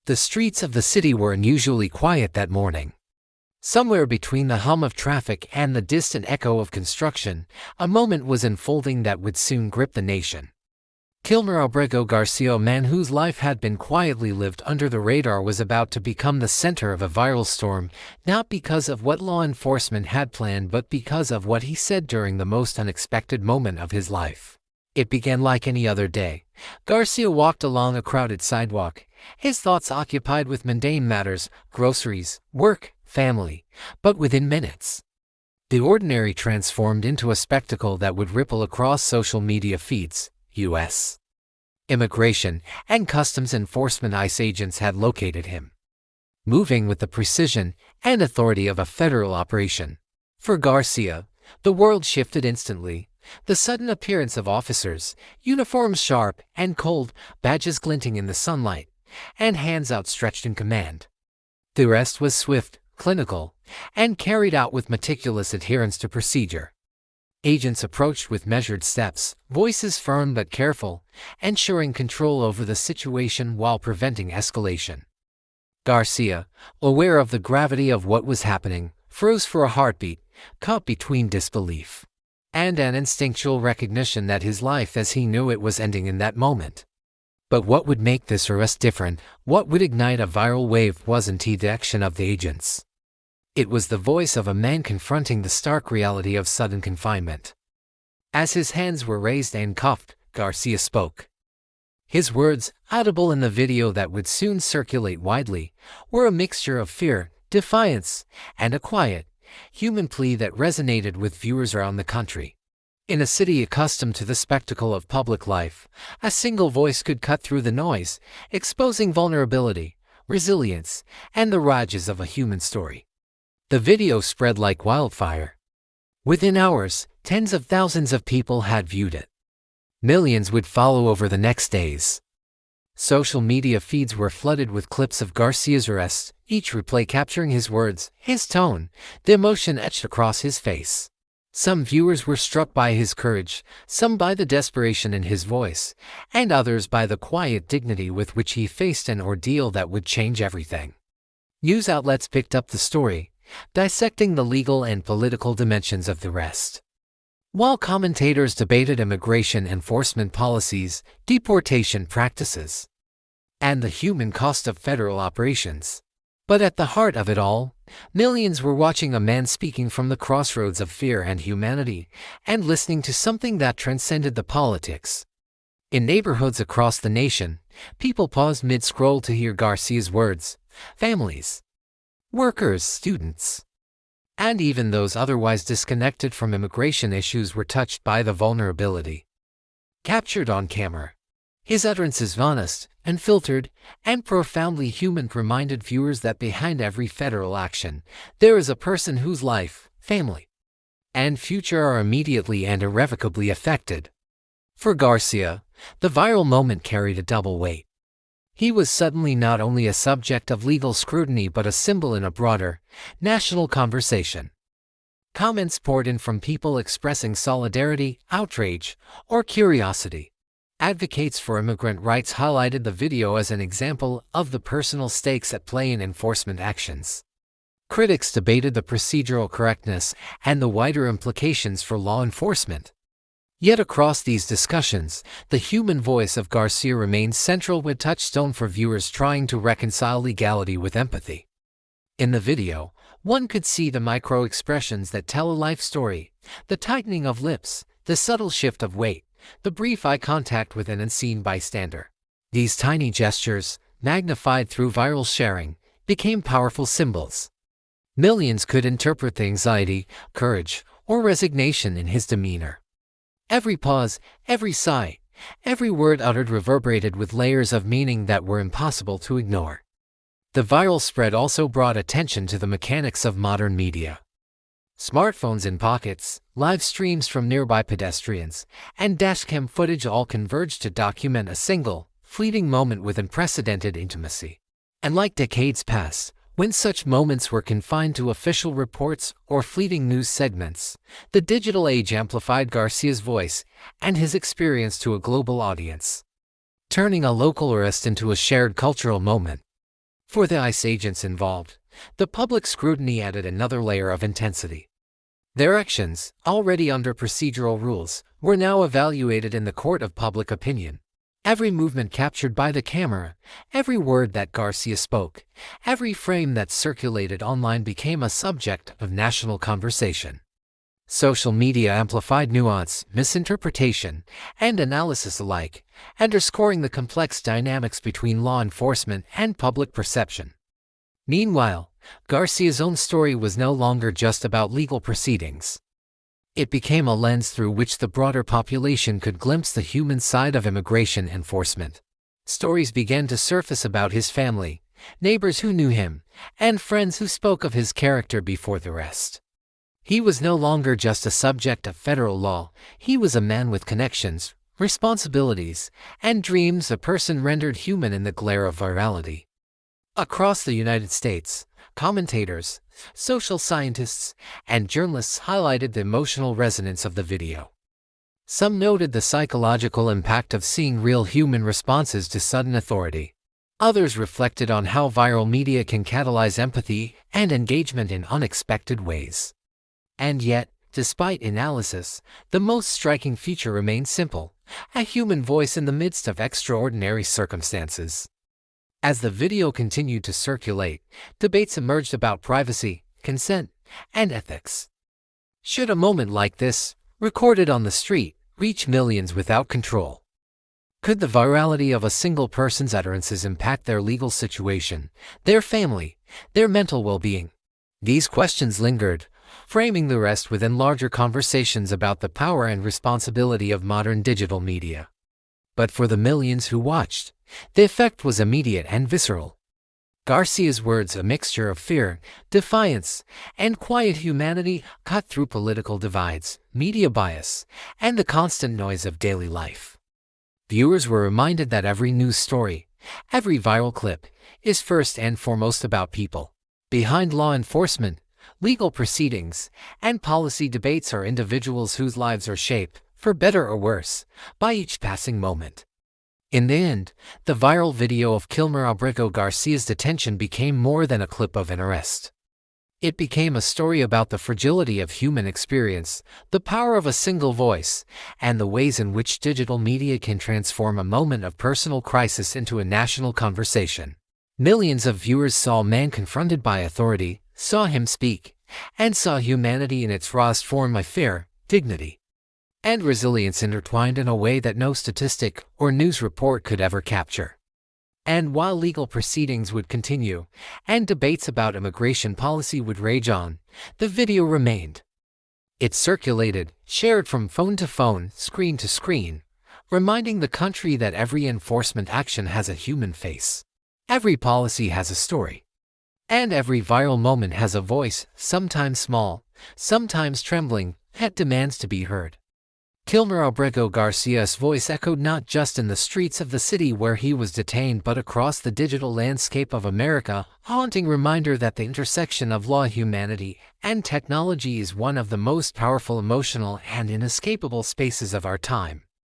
The streets of the city were unusually quiet that morning. Somewhere between the hum of traffic and the distant echo of construction, a moment was unfolding that would soon grip the nation. Kilmar Abrego Garcia, a man whose life had been quietly lived under the radar, was about to become the center of a viral storm, not because of what law enforcement had planned but because of what he said during the most unexpected moment of his life. It began like any other day. Garcia walked along a crowded sidewalk, his thoughts occupied with mundane matters, groceries, work, family. But within minutes, the ordinary transformed into a spectacle that would ripple across social media feeds. U.S. Immigration and Customs Enforcement ICE agents had located him, moving with the precision and authority of a federal operation. For Garcia, the world shifted instantly. The sudden appearance of officers, uniforms sharp and cold, badges glinting in the sunlight, and hands outstretched in command. The arrest was swift, clinical, and carried out with meticulous adherence to procedure. Agents approached with measured steps, voices firm but careful, ensuring control over the situation while preventing escalation. Garcia, aware of the gravity of what was happening, froze for a heartbeat, caught between disbelief and an instinctual recognition that his life as he knew it was ending in that moment. But what would make this arrest different, what would ignite a viral wave, wasn't the action of the agents. It was the voice of a man confronting the stark reality of sudden confinement. As his hands were raised and cuffed, Garcia spoke. His words, audible in the video that would soon circulate widely, were a mixture of fear, defiance, and a quiet, human plea that resonated with viewers around the country. In a city accustomed to the spectacle of public life, a single voice could cut through the noise, exposing vulnerability, resilience, and the rages of a human story. The video spread like wildfire. Within hours, tens of thousands of people had viewed it. Millions would follow over the next days. Social media feeds were flooded with clips of Garcia's arrest, each replay capturing his words, his tone, the emotion etched across his face. Some viewers were struck by his courage, some by the desperation in his voice, and others by the quiet dignity with which he faced an ordeal that would change everything. News outlets picked up the story, dissecting the legal and political dimensions of the arrest, while commentators debated immigration enforcement policies, deportation practices, and the human cost of federal operations. But at the heart of it all, millions were watching a man speaking from the crossroads of fear and humanity, and listening to something that transcended the politics. In neighborhoods across the nation, people paused mid-scroll to hear Garcia's words. Families, workers, students, and even those otherwise disconnected from immigration issues were touched by the vulnerability captured on camera. His utterances, honest, unfiltered, and profoundly human, reminded viewers that behind every federal action, there is a person whose life, family, and future are immediately and irrevocably affected. For Garcia, the viral moment carried a double weight. He was suddenly not only a subject of legal scrutiny but a symbol in a broader, national conversation. Comments poured in from people expressing solidarity, outrage, or curiosity. Advocates for immigrant rights highlighted the video as an example of the personal stakes at play in enforcement actions. Critics debated the procedural correctness and the wider implications for law enforcement. Yet across these discussions, the human voice of Garcia remained central, a touchstone for viewers trying to reconcile legality with empathy. In the video, one could see the micro-expressions that tell a life story, the tightening of lips, the subtle shift of weight, the brief eye contact with an unseen bystander. These tiny gestures, magnified through viral sharing, became powerful symbols. Millions could interpret the anxiety, courage, or resignation in his demeanor. Every pause, every sigh, every word uttered reverberated with layers of meaning that were impossible to ignore. The viral spread also brought attention to the mechanics of modern media. Smartphones in pockets, live streams from nearby pedestrians, and dashcam footage all converged to document a single, fleeting moment with unprecedented intimacy. And like decades past, when such moments were confined to official reports or fleeting news segments, the digital age amplified Garcia's voice and his experience to a global audience, turning a local arrest into a shared cultural moment. For the ICE agents involved, the public scrutiny added another layer of intensity. Their actions, already under procedural rules, were now evaluated in the court of public opinion. Every movement captured by the camera, every word that Garcia spoke, every frame that circulated online became a subject of national conversation. Social media amplified nuance, misinterpretation, and analysis alike, underscoring the complex dynamics between law enforcement and public perception. Meanwhile, Garcia's own story was no longer just about legal proceedings. It became a lens through which the broader population could glimpse the human side of immigration enforcement. Stories began to surface about his family, neighbors who knew him, and friends who spoke of his character before the arrest. He was no longer just a subject of federal law, he was a man with connections, responsibilities, and dreams, a person rendered human in the glare of virality. Across the United States, commentators, social scientists, and journalists highlighted the emotional resonance of the video. Some noted the psychological impact of seeing real human responses to sudden authority. Others reflected on how viral media can catalyze empathy and engagement in unexpected ways. And yet, despite analysis, the most striking feature remained simple: a human voice in the midst of extraordinary circumstances. As the video continued to circulate, debates emerged about privacy, consent, and ethics. Should a moment like this, recorded on the street, reach millions without control? Could the virality of a single person's utterances impact their legal situation, their family, their mental well-being? These questions lingered, framing the rest within larger conversations about the power and responsibility of modern digital media. But for the millions who watched, the effect was immediate and visceral. Garcia's words, a mixture of fear, defiance, and quiet humanity, cut through political divides, media bias, and the constant noise of daily life. Viewers were reminded that every news story, every viral clip, is first and foremost about people. Behind law enforcement, legal proceedings, and policy debates are individuals whose lives are shaped, for better or worse, by each passing moment. In the end, the viral video of Kilmar Abrego Garcia's detention became more than a clip of an arrest. It became a story about the fragility of human experience, the power of a single voice, and the ways in which digital media can transform a moment of personal crisis into a national conversation. Millions of viewers saw a man confronted by authority, saw him speak, and saw humanity in its rawest form of fear, dignity, and resilience intertwined in a way that no statistic or news report could ever capture. And while legal proceedings would continue, and debates about immigration policy would rage on, the video remained. It circulated, shared from phone to phone, screen to screen, reminding the country that every enforcement action has a human face. Every policy has a story. And every viral moment has a voice, sometimes small, sometimes trembling, that demands to be heard. Kilmar Abrego Garcia's voice echoed not just in the streets of the city where he was detained but across the digital landscape of America, a haunting reminder that the intersection of law, humanity, and technology is one of the most powerful, emotional, and inescapable spaces of our time.